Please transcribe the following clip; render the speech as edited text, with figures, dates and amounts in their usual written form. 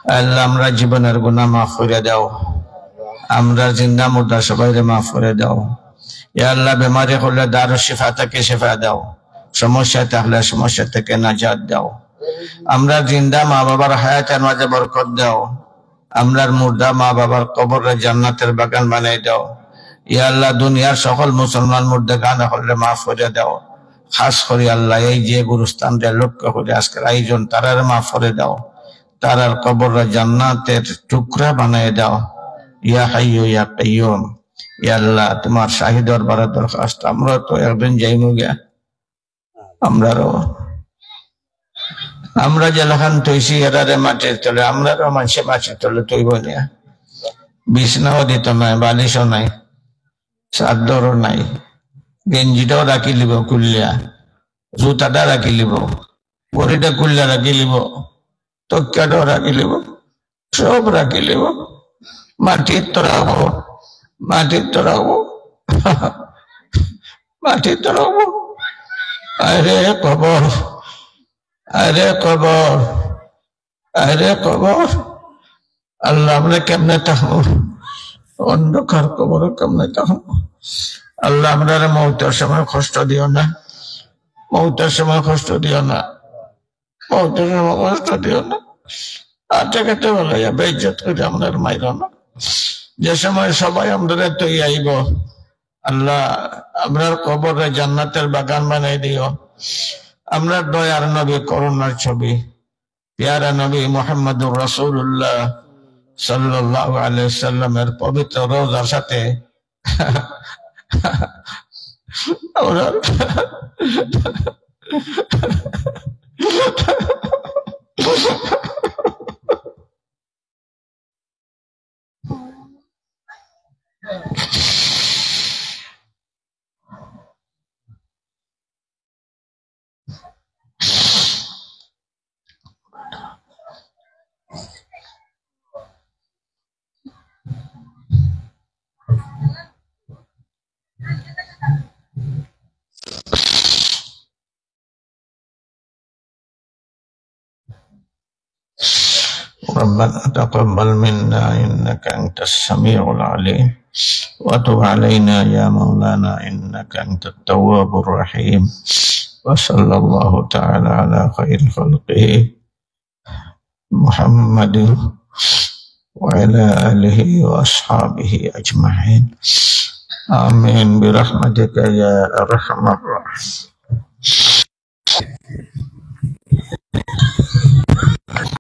আল্লাহ আমরা জীবনের গুনাহ মাফ করে দাও, আমরা জিন্দা মুর্দা সবাইকে মাফ করে দাও। ইয়া আল্লাহ বেমারি হলে দারুল শিফা থেকে শিফা দাও, সমস্যা থাকলে সমস্যা থেকে নাজাত দাও। আমরা জিন্দা মা বাবার হায়াতের মাঝে বরকত দাও, আমরার মুর্দা মা বাবার কবরে জান্নাতের বাগান বানাই দাও। ইয়া আল্লাহ দুনিয়ার সকল মুসলমান মুর্দা গান হলে মাফ করে দাও। খাস করে আল্লাহ এই যে গুরুস্থান লক্ষ্য করে আজকের আয়োজন তারার মাফ করে দাও, তারার কবরে জান্নাতের টুকরা বানাই দাও। ইয়া হাইয়্যু ইয়া কাইয়্যুম। ইয়া আল্লাহ তোমার শাহী দরবারে দরখাস্ত, আমরা তো একদিন যাইমু গিয়া, আমরা যেখান তৈছি এরারে মাটির তলে, আমরারও মানুষে মাটির তলে তৈব নিয়া, বিছনাও দিত নাই, বালিশও নাই, চাদরও নাই, গেঞ্জিটাও রাখি লিব কুলিয়া, জুতাটা রাখি লিব, বড়িটা কুলিয়া রাখি লিব, তকিয়াটাও রাখি লিব, সব রাখি লিব, মাটির তো রাখবো, মাটির তো রাখবো, মাটির তো রাখবো। আরে কবর, আরে কবর, আরে কবর, আল্লাহ আমরা কেমনে থাকবো অন্ধকার কবর, কেমনে থাকবো? আল্লাহ আমরা মৌতের সময় কষ্ট দিও না, মৌতের সময় কষ্ট দিও না, মৌতের সময় কষ্ট দিও না। আচ্ছা কেটে বলে বেইজ্জত করে আমাদের মাইর না। যে সময় সবাই আমাদের তৈ আইব, আল্লাহ আমরার কবরে জান্নাতের বাগান বানাই দিও। আমরা দয়ার নবী করুণার ছবি পেয়ারা নবী মুহাম্মদুর রাসূলুল্লাহ সাল্লাল্লাহু আলাইহি ওয়াসাল্লামের পবিত্র রওজার সাথে আমরা ربنا تقبل منا إنك أنت السميع العليم وتب علينا يا مولانا إنك أنت التواب الرحيم وصلى الله تعالى على خير خلقه محمد وعلى آله وأصحابه أجمعين آمين برحمتك يا أرحم الراحمين.